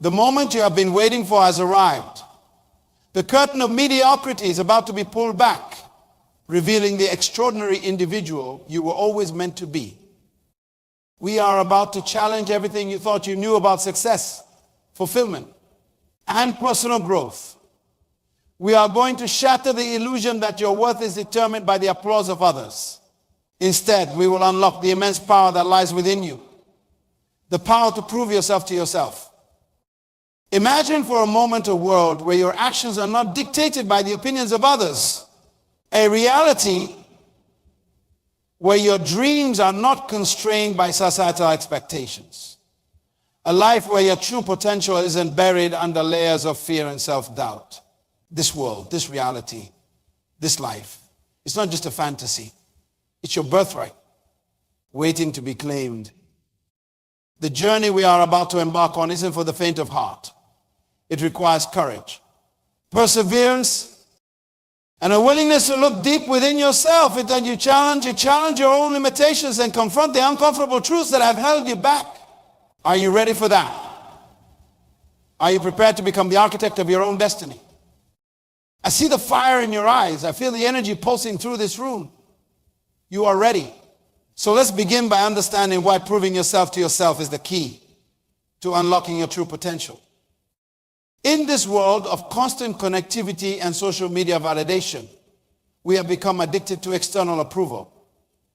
The moment you have been waiting for has arrived. The curtain of mediocrity is about to be pulled back, revealing the extraordinary individual you were always meant to be. We are about to challenge everything you thought you knew about success, fulfillment, and personal growth. We are going to shatter the illusion that your worth is determined by the applause of others. Instead, we will unlock the immense power that lies within you. The power to prove yourself to yourself. Imagine for a moment a world where your actions are not dictated by the opinions of others. A reality where your dreams are not constrained by societal expectations. A life where your true potential isn't buried under layers of fear and self-doubt. This world, this reality, this life, it's not just a fantasy. It's your birthright, waiting to be claimed. The journey we are about to embark on isn't for the faint of heart. It requires courage, perseverance, and a willingness to look deep within yourself. That you challenge your own limitations and confront the uncomfortable truths that have held you back. Are you ready for that? Are you prepared to become the architect of your own destiny? I see the fire in your eyes. I feel the energy pulsing through this room. You are ready. So let's begin by understanding why proving yourself to yourself is the key to unlocking your true potential. In this world of constant connectivity and social media validation, we have become addicted to external approval.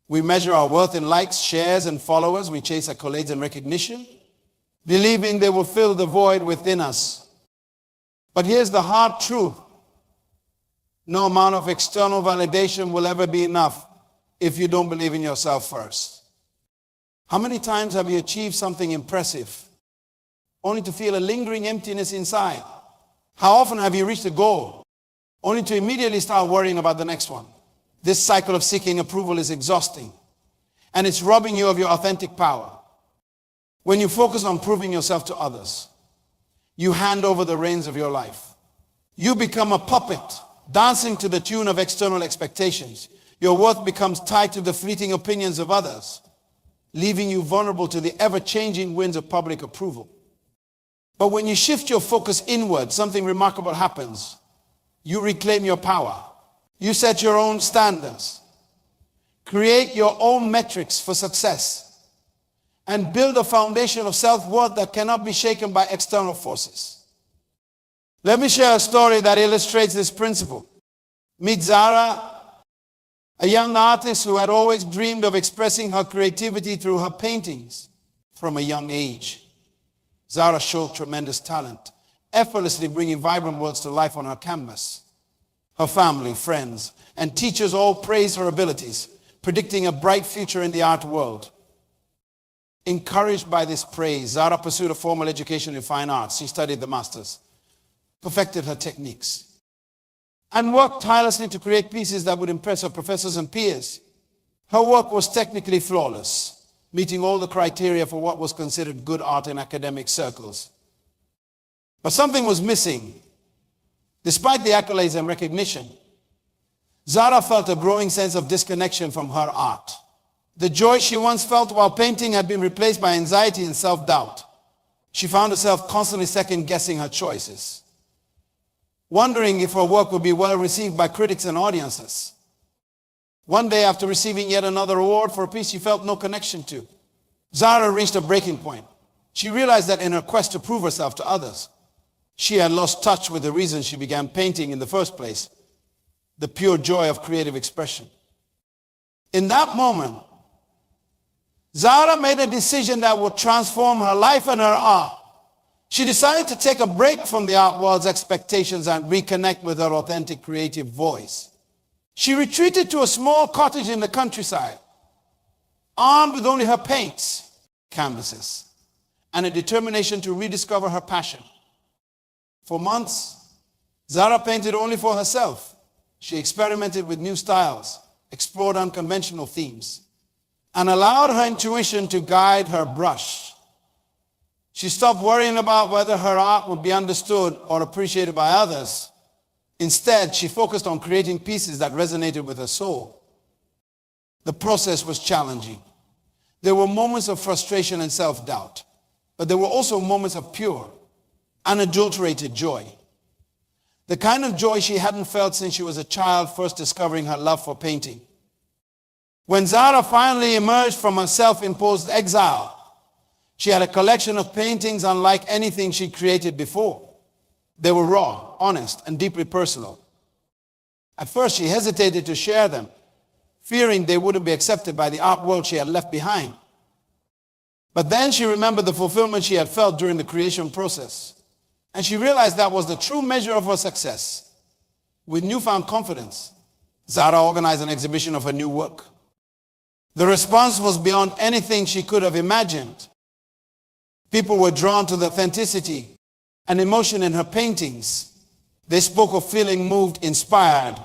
We measure our worth in likes, shares, and followers. We chase accolades and recognition, believing they will fill the void within us. But here's the hard truth. No amount of external validation will ever be enough if you don't believe in yourself first. How many times have you achieved something impressive only to feel a lingering emptiness inside? How often have you reached a goal only to immediately start worrying about the next one? This cycle of seeking approval is exhausting, and it's robbing you of your authentic power. When you focus on proving yourself to others, you hand over the reins of your life. You become a puppet, dancing to the tune of external expectations. Your worth becomes tied to the fleeting opinions of others, leaving you vulnerable to the ever-changing winds of public approval. But when you shift your focus inward, something remarkable happens. You reclaim your power. You set your own standards, create your own metrics for success, and build a foundation of self-worth that cannot be shaken by external forces. Let me share a story that illustrates this principle. Meet Zara, a young artist who had always dreamed of expressing her creativity through her paintings from a young age. Zara showed tremendous talent, effortlessly bringing vibrant worlds to life on her canvas. Her family, friends, and teachers all praised her abilities, predicting a bright future in the art world. Encouraged by this praise, Zara pursued a formal education in fine arts. She studied the masters, perfected her techniques, and worked tirelessly to create pieces that would impress her professors and peers. Her work was technically flawless, meeting all the criteria for what was considered good art in academic circles. But something was missing. Despite the accolades and recognition, Zara felt a growing sense of disconnection from her art. The joy she once felt while painting had been replaced by anxiety and self-doubt. She found herself constantly second-guessing her choices, wondering if her work would be well received by critics and audiences. One day, after receiving yet another award for a piece she felt no connection to, Zara reached a breaking point. She realized that in her quest to prove herself to others, she had lost touch with the reason she began painting in the first place, the pure joy of creative expression. In that moment, Zara made a decision that would transform her life and her art. She decided to take a break from the art world's expectations and reconnect with her authentic creative voice. She retreated to a small cottage in the countryside, armed with only her paints, canvases, and a determination to rediscover her passion. For months, Zara painted only for herself. She experimented with new styles, explored unconventional themes, and allowed her intuition to guide her brush. She stopped worrying about whether her art would be understood or appreciated by others. Instead, she focused on creating pieces that resonated with her soul. The process was challenging. There were moments of frustration and self-doubt, but there were also moments of pure, unadulterated joy. The kind of joy she hadn't felt since she was a child, first discovering her love for painting. When Zara finally emerged from her self-imposed exile, she had a collection of paintings unlike anything she'd created before. They were raw, honest, and deeply personal. At first, she hesitated to share them, fearing they wouldn't be accepted by the art world she had left behind. But then she remembered the fulfillment she had felt during the creation process. And she realized that was the true measure of her success. With newfound confidence, Zara organized an exhibition of her new work. The response was beyond anything she could have imagined. People were drawn to the authenticity and emotion in her paintings. They spoke of feeling moved, inspired,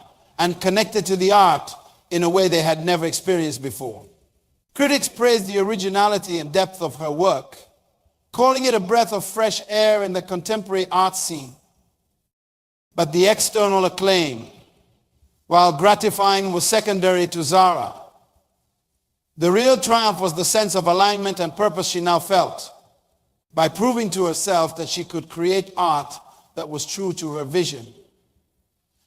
and connected to the art in a way they had never experienced before. Critics praised the originality and depth of her work, calling it a breath of fresh air in the contemporary art scene. But the external acclaim, while gratifying, was secondary to Zara. The real triumph was the sense of alignment and purpose she now felt, by proving to herself that she could create art that was true to her vision.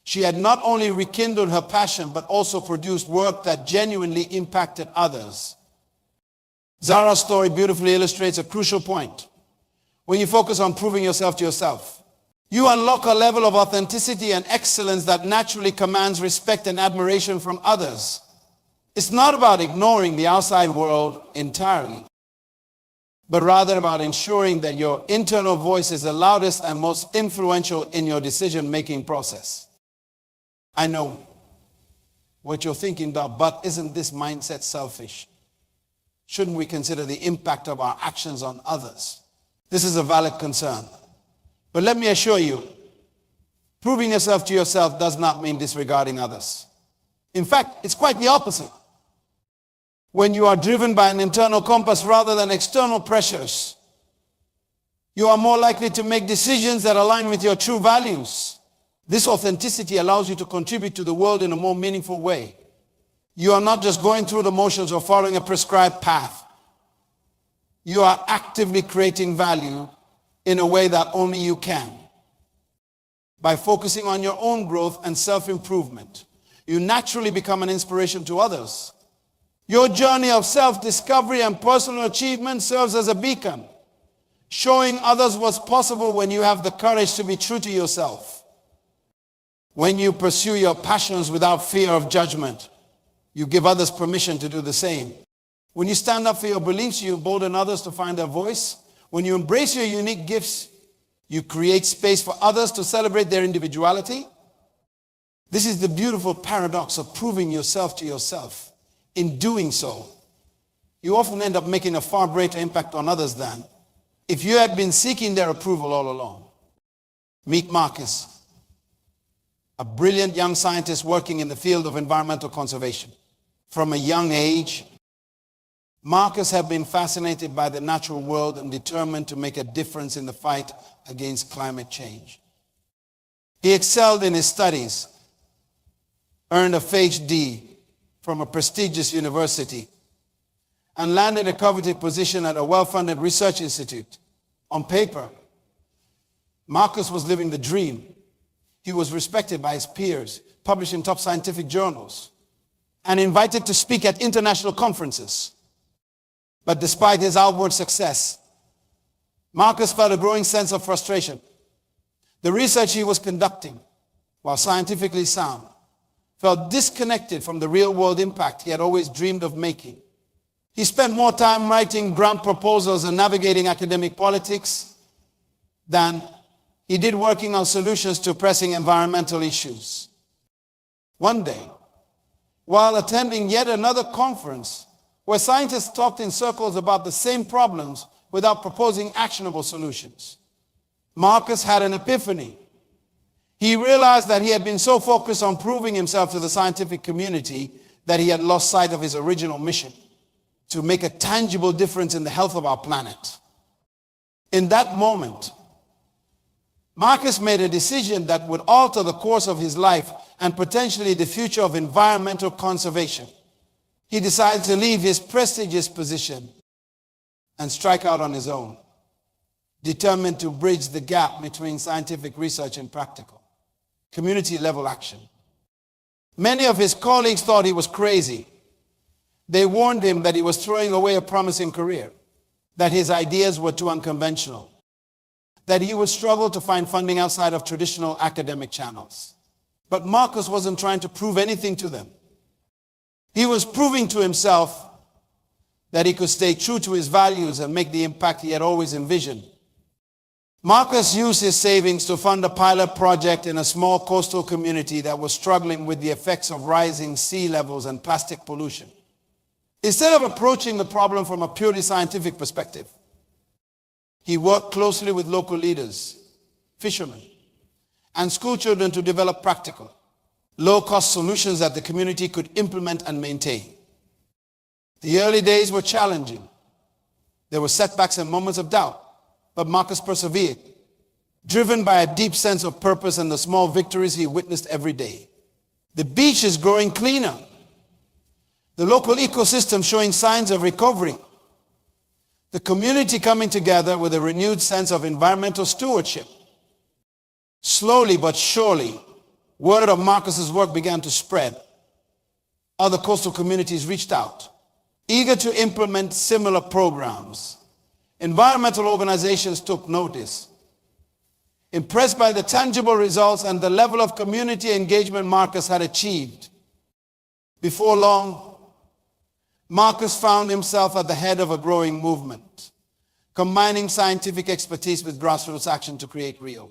She had not only rekindled her passion, but also produced work that genuinely impacted others. Zara's story beautifully illustrates a crucial point. When you focus on proving yourself to yourself, you unlock a level of authenticity and excellence that naturally commands respect and admiration from others. It's not about ignoring the outside world entirely, but rather about ensuring that your internal voice is the loudest and most influential in your decision-making process. I know what you're thinking about, but isn't this mindset selfish? Shouldn't we consider the impact of our actions on others? This is a valid concern. But let me assure you, proving yourself to yourself does not mean disregarding others. In fact, it's quite the opposite. When you are driven by an internal compass rather than external pressures, you are more likely to make decisions that align with your true values. This authenticity allows you to contribute to the world in a more meaningful way. You are not just going through the motions or following a prescribed path. You are actively creating value in a way that only you can. By focusing on your own growth and self-improvement, you naturally become an inspiration to others. Your journey of self-discovery and personal achievement serves as a beacon, showing others what's possible when you have the courage to be true to yourself. When you pursue your passions without fear of judgment, you give others permission to do the same. When you stand up for your beliefs, you embolden others to find their voice. When you embrace your unique gifts, you create space for others to celebrate their individuality. This is the beautiful paradox of proving yourself to yourself. In doing so, you often end up making a far greater impact on others than if you had been seeking their approval all along. Meet Marcus, a brilliant young scientist working in the field of environmental conservation. From a young age, Marcus had been fascinated by the natural world and determined to make a difference in the fight against climate change. He excelled in his studies, earned a PhD from a prestigious university, and landed a coveted position at a well-funded research institute. On paper, Marcus was living the dream. He was respected by his peers, published in top scientific journals, and invited to speak at international conferences. But despite his outward success, Marcus felt a growing sense of frustration. The research he was conducting, while scientifically sound, felt disconnected from the real-world impact he had always dreamed of making. He spent more time writing grant proposals and navigating academic politics than he did working on solutions to pressing environmental issues. One day, while attending yet another conference where scientists talked in circles about the same problems without proposing actionable solutions, Marcus had an epiphany. He realized that he had been so focused on proving himself to the scientific community that he had lost sight of his original mission, to make a tangible difference in the health of our planet. In that moment, Marcus made a decision that would alter the course of his life and potentially the future of environmental conservation. He decided to leave his prestigious position and strike out on his own. determined to bridge the gap between scientific research and practical, community-level action. Many of his colleagues thought he was crazy. They warned him that he was throwing away a promising career, that his ideas were too unconventional, that he would struggle to find funding outside of traditional academic channels. But Marcus wasn't trying to prove anything to them. He was proving to himself that he could stay true to his values and make the impact he had always envisioned. Marcus used his savings to fund a pilot project in a small coastal community that was struggling with the effects of rising sea levels and plastic pollution. Instead of approaching the problem from a purely scientific perspective, he worked closely with local leaders, fishermen, and school children to develop practical, low-cost solutions that the community could implement and maintain. The early days were challenging. There were setbacks and moments of doubt, but Marcus persevered, driven by a deep sense of purpose and the small victories he witnessed every day. The beach is growing cleaner. The local ecosystem showing signs of recovery. The community coming together with a renewed sense of environmental stewardship. Slowly but surely, word of Marcus's work began to spread. Other coastal communities reached out, eager to implement similar programs. Environmental organizations took notice. Impressed by the tangible results and the level of community engagement Marcus had achieved. Before long, Marcus found himself at the head of a growing movement, combining scientific expertise with grassroots action to create real,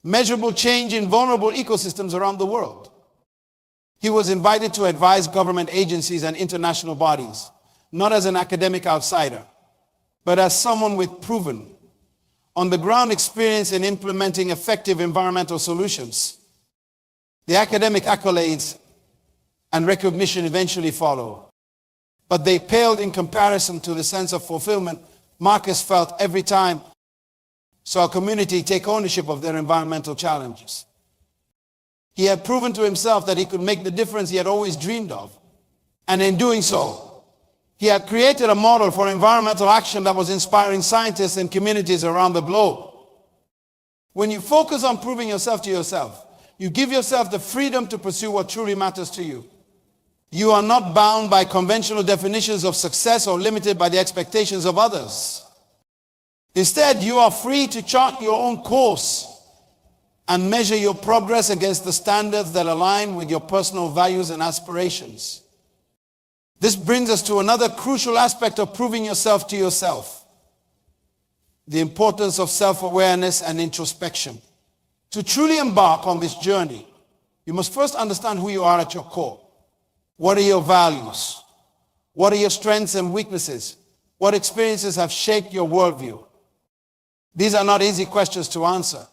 measurable change in vulnerable ecosystems around the world. He was invited to advise government agencies and international bodies, not as an academic outsider, but as someone with proven, on-the-ground experience in implementing effective environmental solutions. The academic accolades and recognition eventually followed, but they paled in comparison to the sense of fulfillment Marcus felt every time saw a community take ownership of their environmental challenges. He had proven to himself that he could make the difference he had always dreamed of, and in doing so, he had created a model for environmental action that was inspiring scientists and communities around the globe. When you focus on proving yourself to yourself, you give yourself the freedom to pursue what truly matters to you. You are not bound by conventional definitions of success or limited by the expectations of others. Instead, you are free to chart your own course and measure your progress against the standards that align with your personal values and aspirations. This brings us to another crucial aspect of proving yourself to yourself: the importance of self-awareness and introspection. To truly embark on this journey, you must first understand who you are at your core. What are your values? What are your strengths and weaknesses? What experiences have shaped your worldview? These are not easy questions to answer,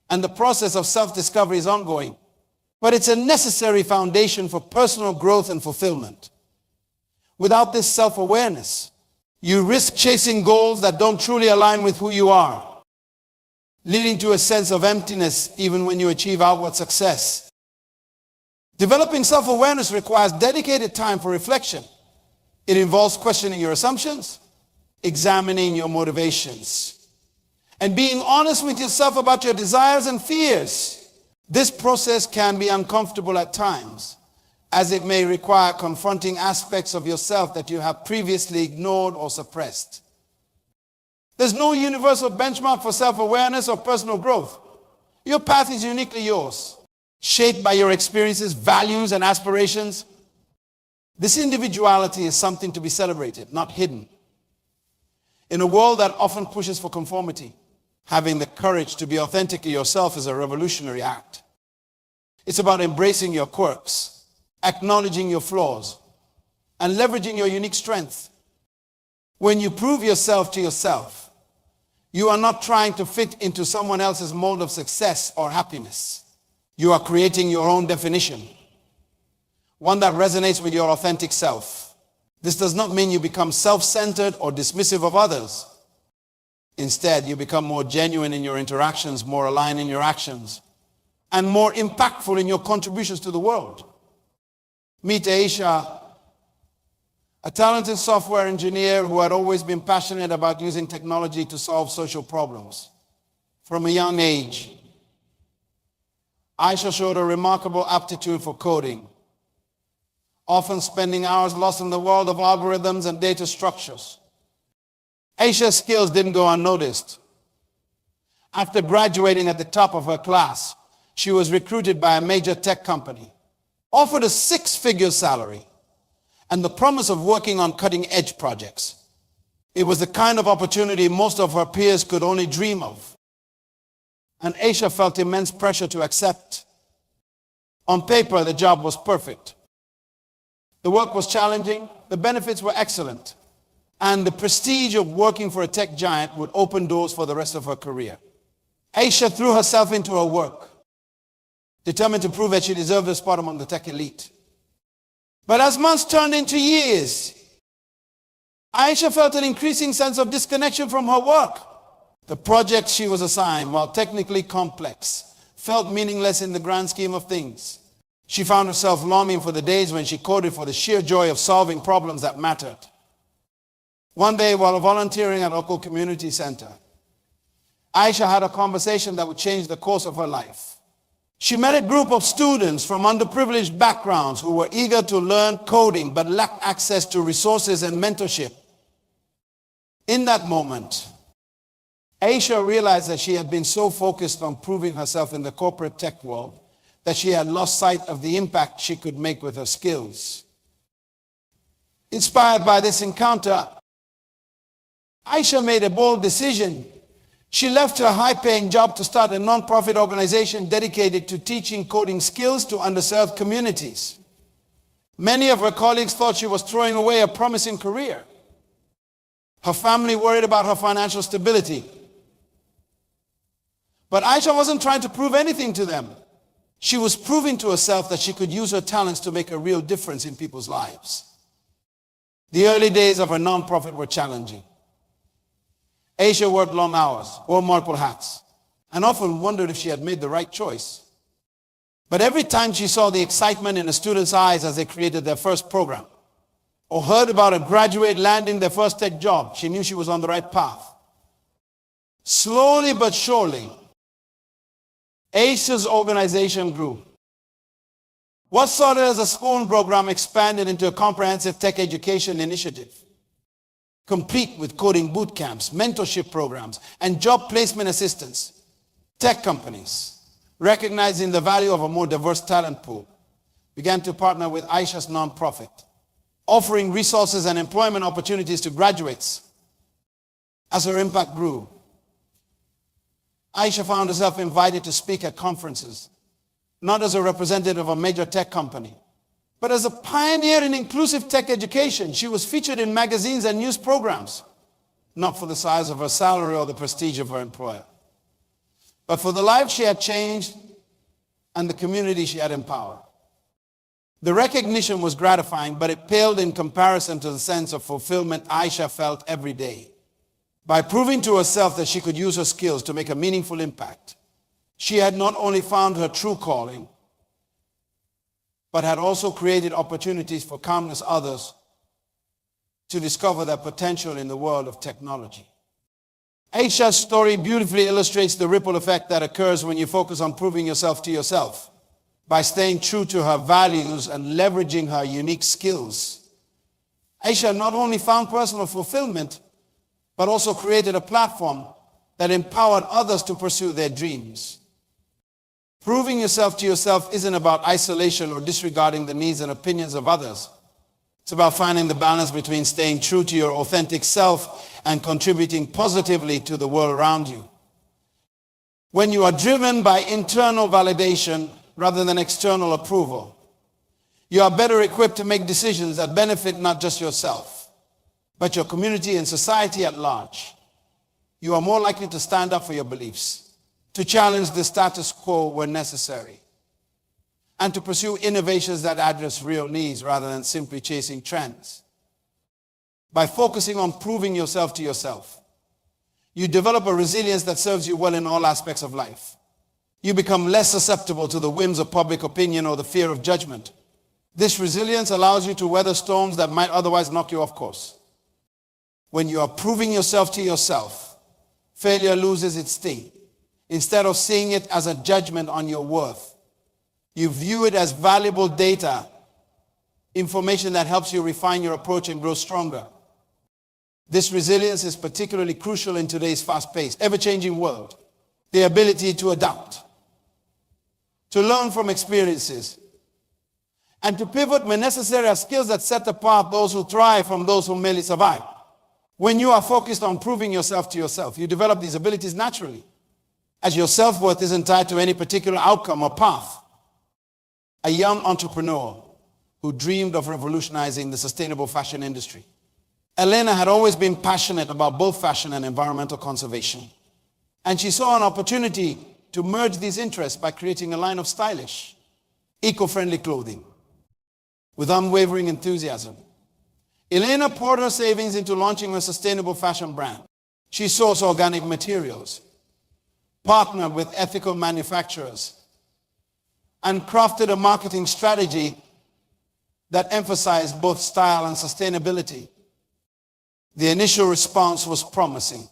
and the process of self-discovery is ongoing, but it's a necessary foundation for personal growth and fulfillment. Without this self-awareness, you risk chasing goals that don't truly align with who you are, leading to a sense of emptiness even when you achieve outward success. Developing self-awareness requires dedicated time for reflection. It involves questioning your assumptions, examining your motivations, and being honest with yourself about your desires and fears. This process can be uncomfortable at times, as it may require confronting aspects of yourself that you have previously ignored or suppressed. There's no universal benchmark for self-awareness or personal growth. Your path is uniquely yours, shaped by your experiences, values, and aspirations. This individuality is something to be celebrated, not hidden. In a world that often pushes for conformity, having the courage to be authentically yourself is a revolutionary act. It's about embracing your quirks, acknowledging your flaws, and leveraging your unique strength. When you prove yourself to yourself, you are not trying to fit into someone else's mold of success or happiness. You are creating your own definition, one that resonates with your authentic self. This does not mean you become self-centered or dismissive of others. Instead, you become more genuine in your interactions, more aligned in your actions, and more impactful in your contributions to the world. Meet Aisha, a talented software engineer who had always been passionate about using technology to solve social problems. From a young age, Aisha showed a remarkable aptitude for coding, often spending hours lost in the world of algorithms and data structures. Aisha's skills didn't go unnoticed. After graduating at the top of her class, she was recruited by a major tech company, offered a six-figure salary, and the promise of working on cutting-edge projects. It was the kind of opportunity most of her peers could only dream of. And Aisha felt immense pressure to accept. On paper, the job was perfect. The work was challenging, the benefits were excellent, and the prestige of working for a tech giant would open doors for the rest of her career. Aisha threw herself into her work, determined to prove that she deserved a spot among the tech elite. But as months turned into years, Aisha felt an increasing sense of disconnection from her work. The project she was assigned, while technically complex, felt meaningless in the grand scheme of things. She found herself longing for the days when she coded for the sheer joy of solving problems that mattered. One day, while volunteering at a local community center, Aisha had a conversation that would change the course of her life. She met a group of students from underprivileged backgrounds who were eager to learn coding but lacked access to resources and mentorship. In that moment, Aisha realized that she had been so focused on proving herself in the corporate tech world that she had lost sight of the impact she could make with her skills. Inspired by this encounter, Aisha made a bold decision. She left her high-paying job to start a non-profit organization dedicated to teaching coding skills to underserved communities. Many of her colleagues thought she was throwing away a promising career. Her family worried about her financial stability. But Aisha wasn't trying to prove anything to them. She was proving to herself that she could use her talents to make a real difference in people's lives. The early days of her non-profit were challenging. Aisha worked long hours, wore multiple hats, and often wondered if she had made the right choice. But every time she saw the excitement in a student's eyes as they created their first program, or heard about a graduate landing their first tech job, she knew she was on the right path. Slowly but surely, Aisha's organization grew. What started as a school program expanded into a comprehensive tech education initiative, complete with coding boot camps, mentorship programs, and job placement assistance. Tech companies, recognizing the value of a more diverse talent pool, began to partner with Aisha's nonprofit, offering resources and employment opportunities to graduates. As her impact grew, Aisha found herself invited to speak at conferences, not as a representative of a major tech company, but as a pioneer in inclusive tech education. She was featured in magazines and news programs, not for the size of her salary or the prestige of her employer, but for the life she had changed and the community she had empowered. The recognition was gratifying, but it paled in comparison to the sense of fulfillment Aisha felt every day. By proving to herself that she could use her skills to make a meaningful impact, she had not only found her true calling, but had also created opportunities for countless others to discover their potential in the world of technology. Aisha's story beautifully illustrates the ripple effect that occurs when you focus on proving yourself to yourself by staying true to her values and leveraging her unique skills. Aisha not only found personal fulfillment, but also created a platform that empowered others to pursue their dreams. Proving yourself to yourself isn't about isolation or disregarding the needs and opinions of others. It's about finding the balance between staying true to your authentic self and contributing positively to the world around you. When you are driven by internal validation rather than external approval, you are better equipped to make decisions that benefit not just yourself, but your community and society at large. You are more likely to stand up for your beliefs, to challenge the status quo when necessary, and to pursue innovations that address real needs rather than simply chasing trends. By focusing on proving yourself to yourself, you develop a resilience that serves you well in all aspects of life. You become less susceptible to the whims of public opinion or the fear of judgment. This resilience allows you to weather storms that might otherwise knock you off course. When you are proving yourself to yourself, failure loses its sting. Instead of seeing it as a judgment on your worth, you view it as valuable data, information that helps you refine your approach and grow stronger. This resilience is particularly crucial in today's fast-paced, ever-changing world. The ability to adapt, to learn from experiences, and to pivot when necessary are skills that set apart those who thrive from those who merely survive. When you are focused on proving yourself to yourself, you develop these abilities naturally, as your self-worth isn't tied to any particular outcome or path. A young entrepreneur who dreamed of revolutionizing the sustainable fashion industry. Elena had always been passionate about both fashion and environmental conservation. And she saw an opportunity to merge these interests by creating a line of stylish, eco-friendly clothing. With unwavering enthusiasm, Elena poured her savings into launching a sustainable fashion brand. She sourced organic materials, partnered with ethical manufacturers, and crafted a marketing strategy that emphasized both style and sustainability. The initial response was promising,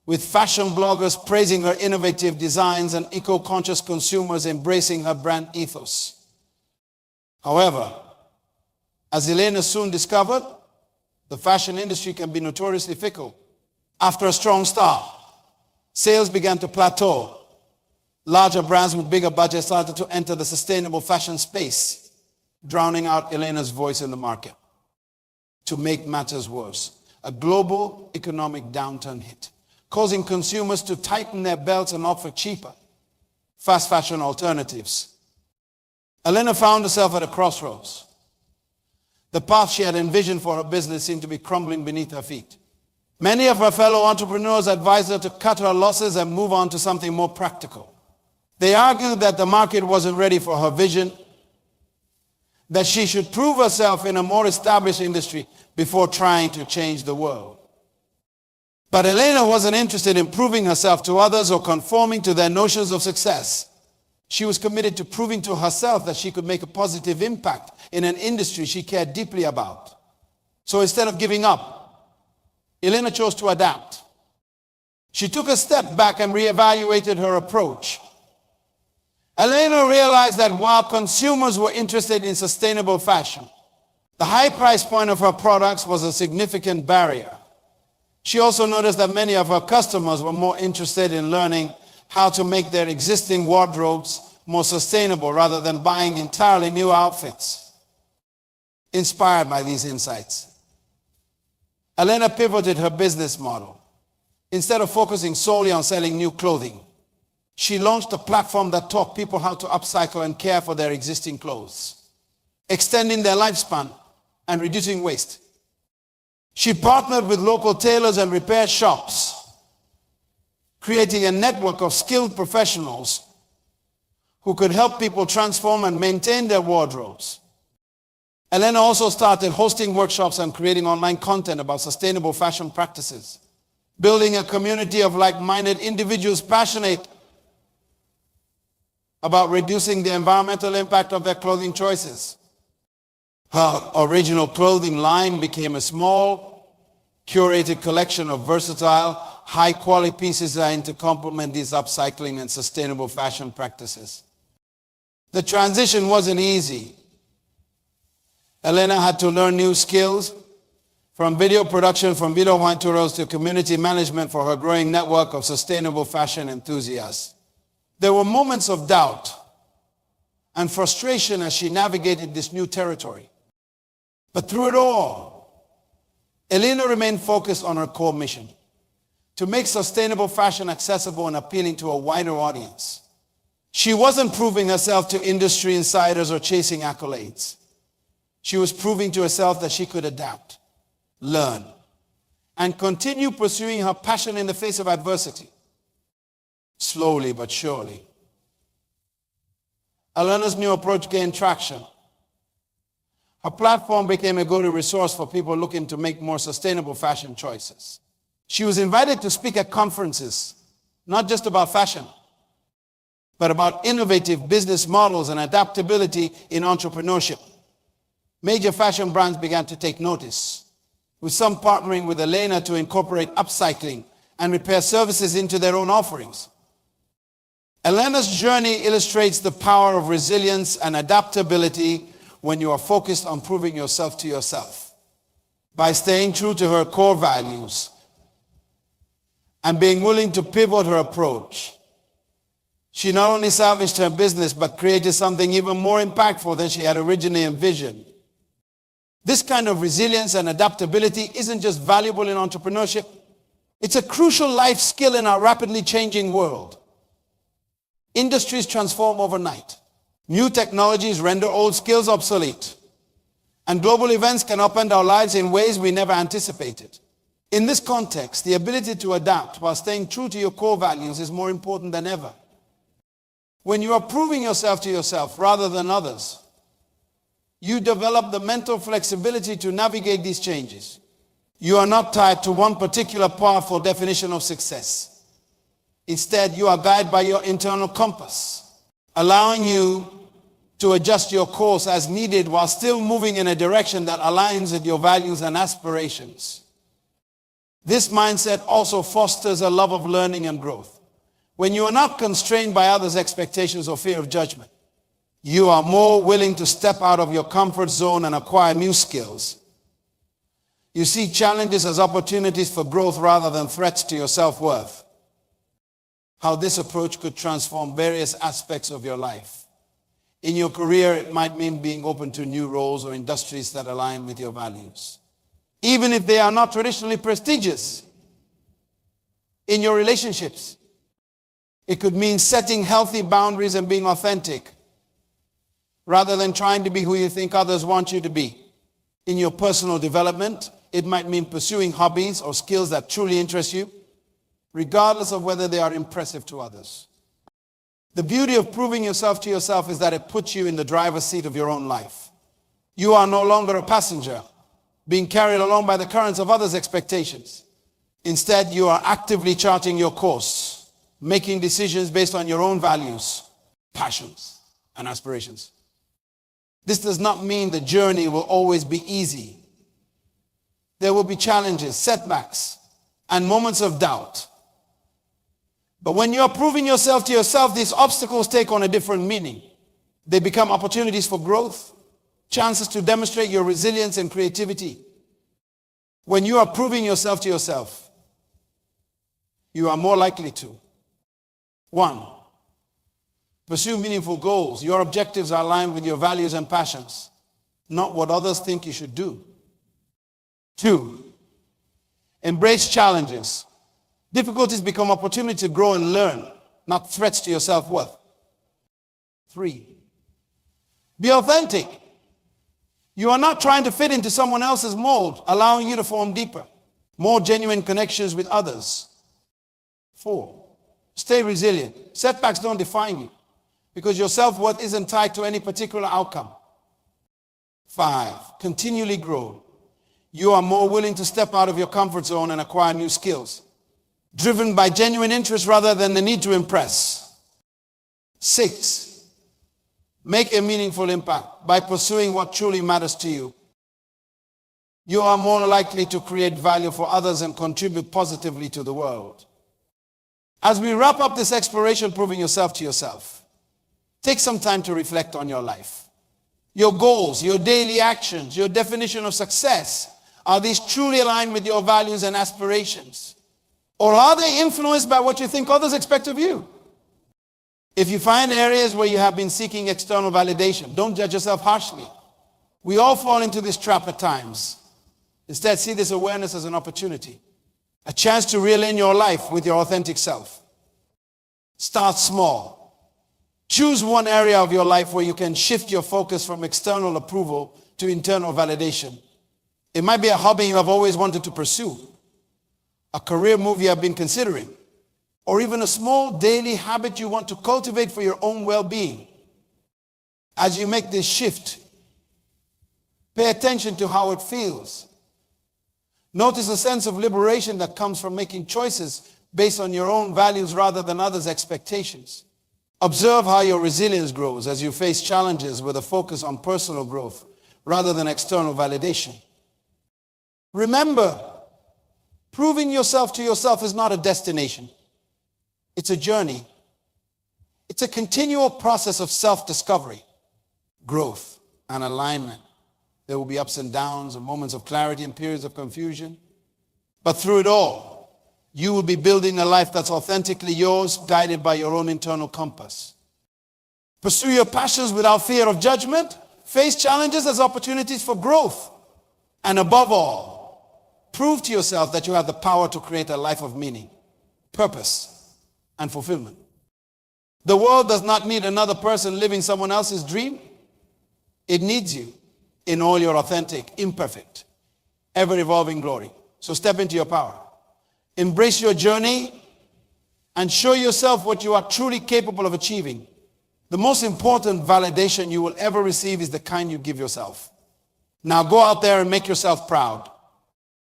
with fashion bloggers praising her innovative designs and eco-conscious consumers embracing her brand ethos. However, as Elena soon discovered, the fashion industry can be notoriously fickle. After a strong start, sales began to plateau. Larger brands with bigger budgets started to enter the sustainable fashion space, drowning out Elena's voice in the market. To make matters worse, a global economic downturn hit, causing consumers to tighten their belts and opt for cheaper, fast fashion alternatives. Elena found herself at a crossroads. The path she had envisioned for her business seemed to be crumbling beneath her feet. Many of her fellow entrepreneurs advised her to cut her losses and move on to something more practical. They argued that the market wasn't ready for her vision, that she should prove herself in a more established industry before trying to change the world. But Elena wasn't interested in proving herself to others or conforming to their notions of success. She was committed to proving to herself that she could make a positive impact in an industry she cared deeply about. So instead of giving up, Elena chose to adapt. She took a step back and reevaluated her approach. Elena realized that while consumers were interested in sustainable fashion, the high price point of her products was a significant barrier. She also noticed that many of her customers were more interested in learning how to make their existing wardrobes more sustainable rather than buying entirely new outfits. Inspired by these insights, Elena pivoted her business model. Instead of focusing solely on selling new clothing, she launched a platform that taught people how to upcycle and care for their existing clothes, extending their lifespan and reducing waste. She partnered with local tailors and repair shops, creating a network of skilled professionals who could help people transform and maintain their wardrobes. Elena also started hosting workshops and creating online content about sustainable fashion practices, building a community of like-minded individuals passionate about reducing the environmental impact of their clothing choices. Her original clothing line became a small, curated collection of versatile, high-quality pieces designed to complement these upcycling and sustainable fashion practices. The transition wasn't easy. Elena had to learn new skills, from video production, from video tutorials to community management for her growing network of sustainable fashion enthusiasts. There were moments of doubt and frustration as she navigated this new territory. But through it all, Elena remained focused on her core mission: to make sustainable fashion accessible and appealing to a wider audience. She wasn't proving herself to industry insiders or chasing accolades. She was proving to herself that she could adapt, learn, and continue pursuing her passion in the face of adversity. Slowly but surely, Elena's new approach gained traction. Her platform became a go-to resource for people looking to make more sustainable fashion choices. She was invited to speak at conferences, not just about fashion, but about innovative business models and adaptability in entrepreneurship. Major fashion brands began to take notice, with some partnering with Elena to incorporate upcycling and repair services into their own offerings. Elena's journey illustrates the power of resilience and adaptability when you are focused on proving yourself to yourself. By staying true to her core values and being willing to pivot her approach, she not only salvaged her business but created something even more impactful than she had originally envisioned. This kind of resilience and adaptability isn't just valuable in entrepreneurship, it's a crucial life skill in our rapidly changing world. Industries transform overnight. New technologies render old skills obsolete. And global events can upend our lives in ways we never anticipated. In this context, the ability to adapt while staying true to your core values is more important than ever. When you are proving yourself to yourself rather than others, you develop the mental flexibility to navigate these changes. You are not tied to one particular path or definition of success. Instead, you are guided by your internal compass, allowing you to adjust your course as needed while still moving in a direction that aligns with your values and aspirations. This mindset also fosters a love of learning and growth. When you are not constrained by others' expectations or fear of judgment, you are more willing to step out of your comfort zone and acquire new skills. You see challenges as opportunities for growth rather than threats to your self-worth. How this approach could transform various aspects of your life. In your career, it might mean being open to new roles or industries that align with your values, even if they are not traditionally prestigious. In your relationships, it could mean setting healthy boundaries and being authentic, rather than trying to be who you think others want you to be. In your personal development, it might mean pursuing hobbies or skills that truly interest you, regardless of whether they are impressive to others. The beauty of proving yourself to yourself is that it puts you in the driver's seat of your own life. You are no longer a passenger, being carried along by the currents of others' expectations. Instead, you are actively charting your course, making decisions based on your own values, passions, and aspirations. This does not mean the journey will always be easy. There will be challenges, setbacks, and moments of doubt. But when you're proving yourself to yourself, these obstacles take on a different meaning. They become opportunities for growth, chances to demonstrate your resilience and creativity. When you are proving yourself to yourself, you are more likely to 1. Pursue meaningful goals. Your objectives are aligned with your values and passions, not what others think you should do. 2. Embrace challenges. Difficulties become opportunity to grow and learn, not threats to your self-worth. 3. Be authentic. You are not trying to fit into someone else's mold, allowing you to form deeper, more genuine connections with others. 4. Stay resilient. Setbacks don't define you, because your self-worth isn't tied to any particular outcome. 5. Continually grow. You are more willing to step out of your comfort zone and acquire new skills, driven by genuine interest rather than the need to impress. 6. Make a meaningful impact by pursuing what truly matters to you. You are more likely to create value for others and contribute positively to the world. As we wrap up this exploration, proving yourself to yourself, take some time to reflect on your life. Your goals, your daily actions, your definition of success, are these truly aligned with your values and aspirations? Or are they influenced by what you think others expect of you? If you find areas where you have been seeking external validation, don't judge yourself harshly. We all fall into this trap at times. Instead, see this awareness as an opportunity, a chance to reel in your life with your authentic self. Start small. Choose one area of your life where you can shift your focus from external approval to internal validation. It might be a hobby you have always wanted to pursue, a career move you have been considering, or even a small daily habit you want to cultivate for your own well-being. As you make this shift, pay attention to how it feels. Notice a sense of liberation that comes from making choices based on your own values rather than others' expectations. Observe how your resilience grows as you face challenges with a focus on personal growth rather than external validation. Remember, proving yourself to yourself is not a destination. It's a journey. It's a continual process of self-discovery, growth, and alignment. There will be ups and downs and moments of clarity and periods of confusion. But through it all, you will be building a life that's authentically yours, guided by your own internal compass. Pursue your passions without fear of judgment. Face challenges as opportunities for growth. And above all, prove to yourself that you have the power to create a life of meaning, purpose, and fulfillment. The world does not need another person living someone else's dream. It needs you in all your authentic, imperfect, ever-evolving glory. So step into your power. Embrace your journey and show yourself what you are truly capable of achieving. The most important validation you will ever receive is the kind you give yourself. Now go out there and make yourself proud.